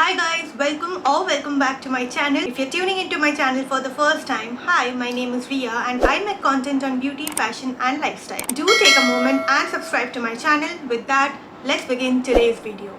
Hi guys, welcome back to my channel. If you're tuning into my channel for the first time, hi, my name is Ria and I make content on beauty, fashion and lifestyle. Do take a moment and subscribe to my channel. With that, let's begin today's video.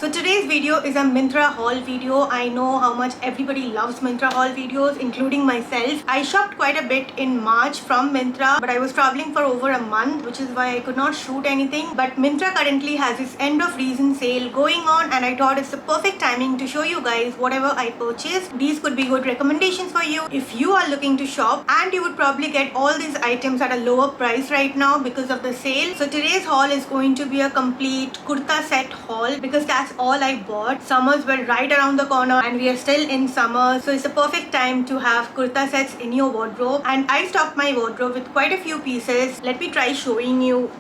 So today's video is a Myntra haul video. I know how much everybody loves Myntra haul videos, including myself. I shopped quite a bit in March from Myntra, but I was traveling for over a month, which is why I could not shoot anything. But Myntra currently has its end of season sale going on, and I thought it's the perfect timing to show you guys whatever I purchased. These could be good recommendations for you if you are looking to shop, and you would probably get all these items at a lower price right now because of the sale. So today's haul is going to be a complete kurta set haul because that's all I bought. Summers were right around the corner and we are still in summer, so it's the perfect time to have kurta sets in your wardrobe. And I stocked my wardrobe with quite a few pieces. Let me try showing you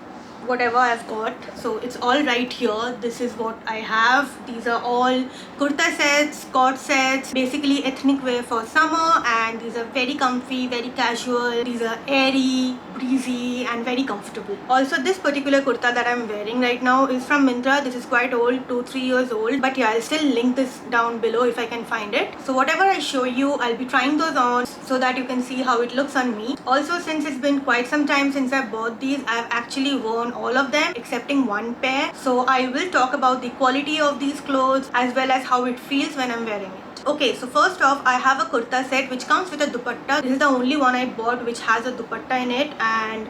whatever I've got. So it's all right here. This is what I have. These are all kurta sets, cord sets, basically ethnic wear for summer, and these are very comfy, very casual. These are airy, breezy and very comfortable. Also, this particular kurta that I'm wearing right now is from Myntra. This is quite old, 2-3 years old, but yeah, I'll still link this down below if I can find it. So whatever I show you, I'll be trying those on so that you can see how it looks on me. Also, since it's been quite some time since I bought these, I've actually worn all of them excepting one pair. So I will talk about the quality of these clothes as well as how it feels when I'm wearing it. Okay, so first off, I have a kurta set which comes with a dupatta. This is the only one I bought which has a dupatta in it, and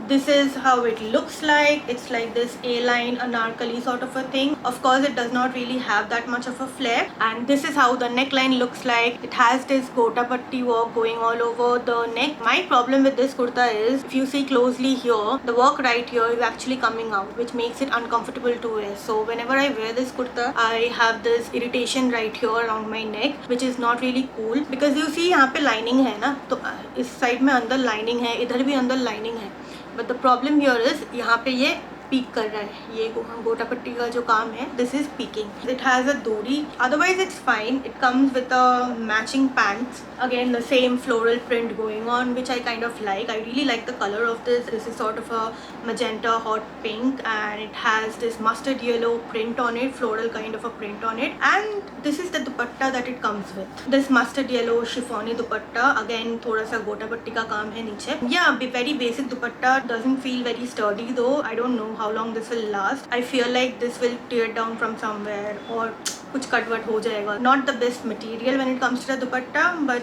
this is how it looks like. It's like this A-line anarkali sort of a thing. Of course, it does not really have that much of a flare, and this is how the neckline looks like. It has this gota patti work going all over the neck. My problem with this kurta is, if you see closely here, the work right here is actually coming out, which makes it uncomfortable to wear. So whenever I wear this kurta, I have this irritation right here around my neck, which is not really cool. Because you see यहाँ पे lining है ना, तो इस side में अंदर lining है, इधर भी अंदर lining है. But the problem here is यहाँ पे ये पीक कर रहा है. ये गोटा पट्टी का जो काम है, this is peaking. It has a dori. Otherwise it's fine. It comes with a matching pants. Again, the same floral print going on, which I kind of like. I really like the color of this. This is sort of a magenta hot pink, and it has this mustard yellow print on it, floral kind of a print on it. And this is the dupatta that it comes with. This mustard yellow chiffony dupatta. Again, थोड़ा सा गोटा पट्टी का काम है नीचे. Yeah, very basic dupatta. Doesn't feel very sturdy though. I don't know how long this will last. I feel like this will tear down from somewhere or कुछ कटवट हो जाएगा. Not the best material when it comes to the dupatta, but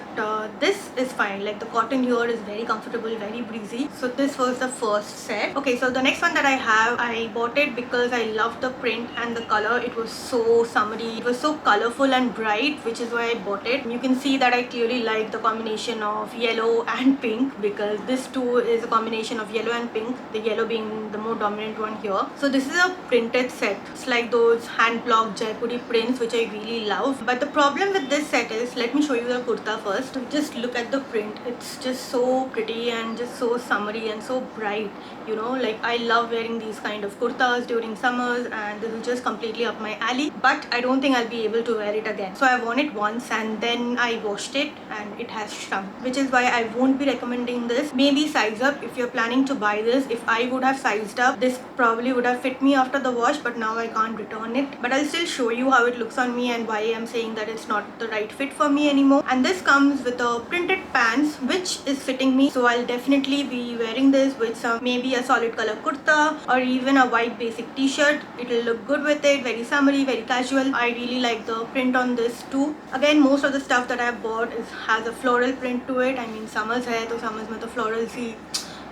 this is fine. Like the cotton here is very comfortable, very breezy. So this was the first set. Okay, so the next one that I have, I bought it because I loved the print and the color. It was so summery. It was so colorful and bright, which is why I bought it. You can see that I clearly like the combination of yellow and pink, because this too is a combination of yellow and pink, the yellow being the more dominant one here. So this is a printed set. It's like those hand blocked Jaipuri prints, which I really love. But the problem with this set is, let me show you the kurta first. Just look at the print. It's just so pretty and just so summery and so bright. You know, like I love wearing these kind of kurtas during summers, and this is just completely up my alley. But I don't think I'll be able to wear it again. So I worn it once and then I washed it and it has shrunk, which is why I won't be recommending this. Maybe size up if you're planning to buy this. If I would have sized up, this probably would have fit me after the wash, but now I can't return it. But I'll still show you how it looks on me and why I'm saying that it's not the right fit for me anymore. And this comes with a printed pants which is fitting me, so I'll definitely be wearing this with some, maybe a solid color kurta or even a white basic t-shirt. It'll look good with it. Very summery, very casual. I really like the print on this too. Again, most of the stuff that I've bought has a floral print to it. I mean, summers hai, to summers mein to florals hi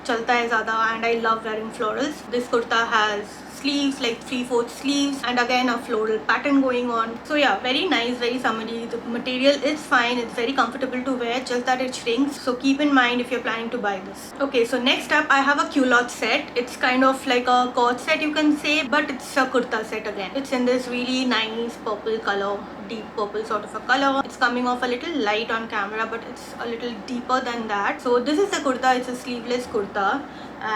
chalta hai zyada, and I love wearing florals. This kurta has sleeves, like 3/4 sleeves, and again a floral pattern going on. So yeah, very nice, very summery. The material is fine. It's very comfortable to wear, just that it shrinks. So keep in mind if you're planning to buy this. Okay, so next up I have a culotte set. It's kind of like a cord set, you can say, but it's a kurta set again. It's in this really nice purple color, deep purple sort of a color. It's coming off a little light on camera, but it's a little deeper than that. So this is the kurta. It's a sleeveless kurta,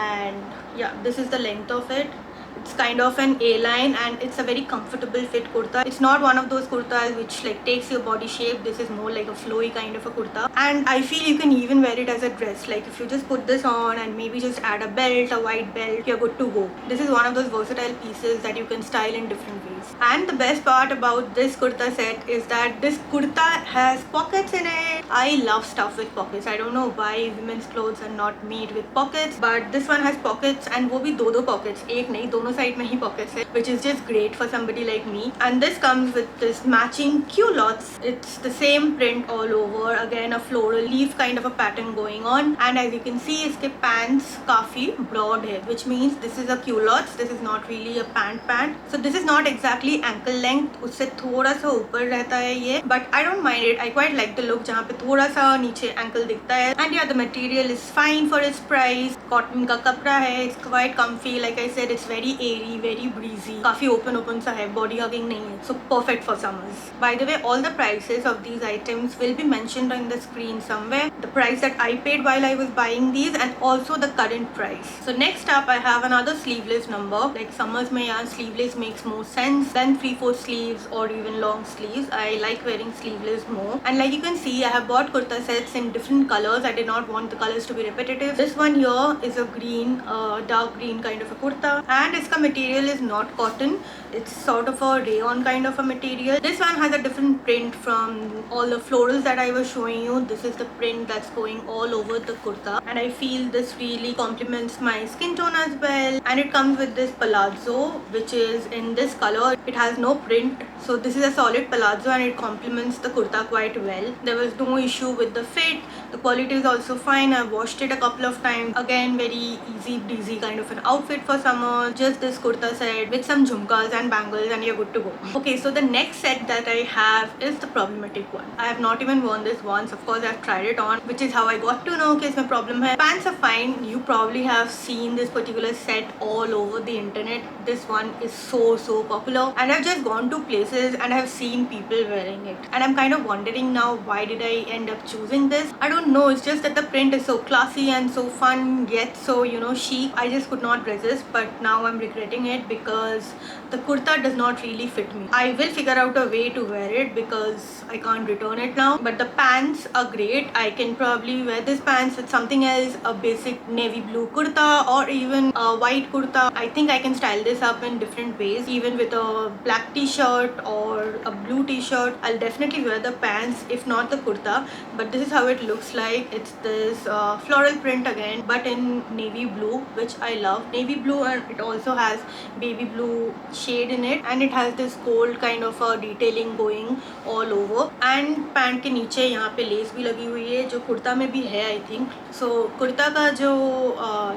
and yeah, this is the length of it. It's kind of an A-line and it's a very comfortable fit kurta. It's not one of those kurtas which like takes your body shape. This is more like a flowy kind of a kurta, and I feel you can even wear it as a dress. Like if you just put this on and maybe just add a belt, a white belt, you're good to go. This is one of those versatile pieces that you can style in different ways. And the best part about this kurta set is that this kurta has pockets in it. I love stuff with pockets. I don't know why women's clothes are not made with pockets, but this one has pockets, and वो भी दो pockets, एक नहीं, दोनों side में ही pockets है, which is just great for somebody like me. And this comes with this matching culottes. It's the same print all over, again a floral leaf kind of a pattern going on, and as you can see इसके pants काफी broad है, which means this is a culottes. This is not really a pant, so this is not exactly ankle length, उससे थोड़ा सा ऊपर रहता है ये, but I don't mind it. I quite like the look जहाँ पे थोड़ा सा नीचे ankle दिखता है. And yeah, the material is fine for its price. Cotton का कपड़ा है, it's quite comfy. Like I said, it's very airy, very breezy, काफी open सा है, body hugging नहीं है, so perfect for summers. By the way, all the prices of these items will be mentioned on the screen somewhere. The price that I paid while I was buying these and also the current price. So next up, I have another sleeveless number. Like summers में यार sleeveless makes more sense than 3/4 sleeves or even long sleeves. I like wearing sleeveless more. And like you can see, I have bought kurta sets in different colors. I did not want the colors to be repetitive. This one here is a green, dark green kind of a kurta, and its material is not cotton. It's sort of a rayon kind of a material. This one has a different print from all the florals that I was showing you. This is the print that's going all over the kurta, and I feel this really complements my skin tone as well. And it comes with this palazzo, which is in this color. It has no print, so this is a solid palazzo and it complements the kurta quite well. There was no issue with the fit. The quality is also fine. I've washed it a couple of times. Again, very easy breezy kind of an outfit for summer. Just this kurta set with some jhumkas and bangles and you're good to go. Okay, so the next set that I have is the problematic one. I have not even worn this once. Of course, I've tried it on, which is how I got to know कि इसमें problem है. Pants are fine. You probably have seen this particular set all over the internet. This one is so popular, and I've just gone to places and I've seen people wearing it, and I'm kind of wondering now, why did I end up choosing this? I don't know. It's just that the print is so classy and so fun, yet so, you know, chic. I just could not resist, but now I'm regretting it because the kurta does not really fit me. I will figure out a way to wear it because I can't return it now, but the pants are great. I can probably wear this pants with something else, a basic navy blue kurta or even a white kurta. I think I can style this up in different ways, even with a black t-shirt or a blue t-shirt. I'll definitely wear the pants, if not the kurta, but this is how it looks like. It's this floral print again, but in navy blue, which I love. Navy blue, and it also has baby blue shade in it, and it has this gold kind of a detailing going all over. And pant के नीचे यहाँ पे less भी लगी हुई है, जो कुर्ता में भी है आई थिंक. सो कुर्ता का जो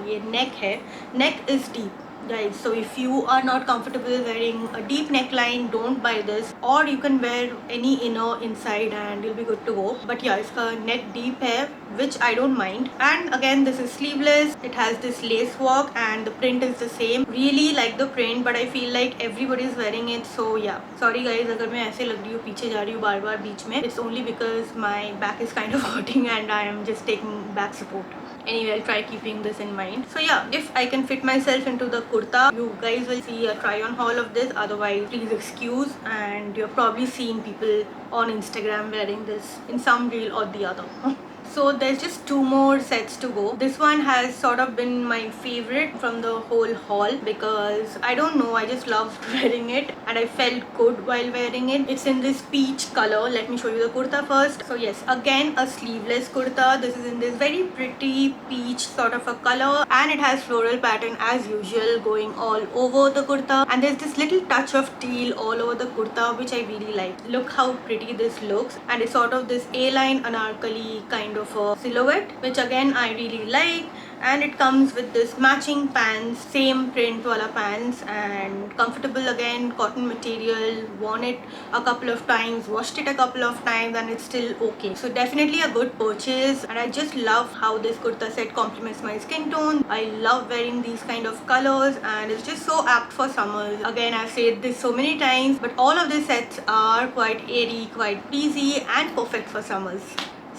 ये नेक है, neck is deep guys. So if you are not comfortable wearing a deep neckline, don't buy this, or you can wear any inner inside and you'll be good to go. But yeah, इसका neck deep है, which I don't mind. And again, this is sleeveless. It has this lace work and the print is the same. Really like the print, but I feel like everybody is wearing it, so yeah, sorry guys अगर मैं ऐसे लग रही हूँ, पीछे जा रही हूँ बार बार बीच में. It's only because my back is kind of hurting and I am just taking back support. Anyway, I'll try keeping this in mind. So yeah, if I can fit myself into the kurta, you guys will see a try on haul of this. Otherwise, please excuse, and you're probably seeing people on Instagram wearing this in some reel or the other. So there's just 2 more sets to go. This one has sort of been my favorite from the whole haul because I don't know, I just loved wearing it and I felt good while wearing it. It's in this peach color. Let me show you the kurta first. So yes, again a sleeveless kurta. This is in this very pretty peach sort of a color, and it has floral pattern as usual going all over the kurta, and there's this little touch of teal all over the kurta, which I really like. Look how pretty this looks, and it's sort of this A-line anarkali kind of a silhouette, which again I really like. And it comes with this matching pants, same print wala pants, and comfortable again, cotton material. Worn it a couple of times, washed it a couple of times, and it's still okay. So definitely a good purchase, and I just love how this kurta set complements my skin tone. I love wearing these kind of colors, and it's just so apt for summers. Again, I've said this so many times, but all of these sets are quite airy, quite breezy, and perfect for summers.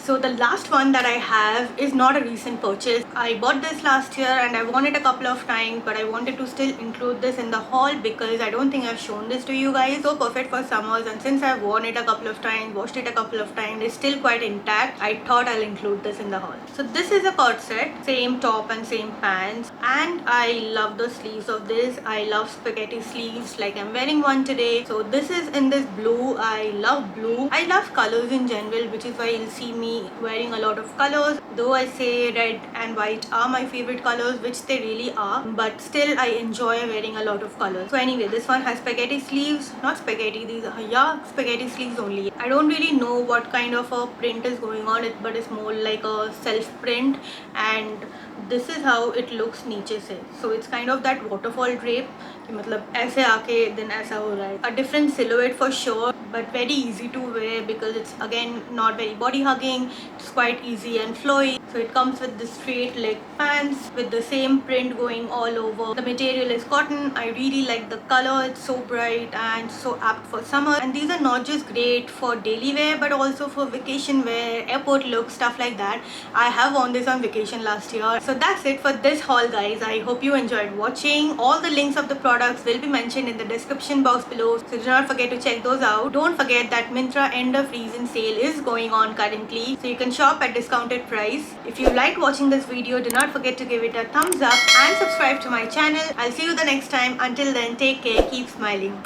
So the last one that I have is not a recent purchase. I bought this last year and I worn it a couple of times, but I wanted to still include this in the haul because I don't think I've shown this to you guys. So perfect for summers, and since I've worn it a couple of times, washed it a couple of times, it's still quite intact. I thought I'll include this in the haul. So this is a cord set, same top and same pants, and I love the sleeves of this. I love spaghetti sleeves, like I'm wearing one today. So this is in this blue. I love blue. I love colors in general, which is why you'll see me wearing a lot of colors. Though I say red and white are my favorite colors, which they really are, but still I enjoy wearing a lot of colors. So anyway, this one has spaghetti sleeves. Not spaghetti, these are, yeah, spaghetti sleeves only. I don't really know what kind of a print is going on it, but it's more like a self print, and this is how it looks नीचे से. So it's kind of that waterfall drape कि मतलब ऐसे आके then ऐसा हो रहा है. A different silhouette for sure, but very easy to wear because it's again not very body hugging. It's quite easy and flowy. So it comes with the straight leg pants with the same print going all over. The material is cotton. I really like the color. It's so bright and so apt for summer. And these are not just great for daily wear, but also for vacation wear, airport look, stuff like that. I have worn this on vacation last year. So that's it for this haul, guys. I hope you enjoyed watching. All the links of the products will be mentioned in the description box below, so do not forget to check those out. Don't forget that Myntra end of season sale is going on currently, so you can shop at discounted price. If you liked watching this video, do not forget to give it a thumbs up and subscribe to my channel. I'll see you the next time. Until then, take care, keep smiling.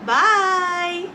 Bye.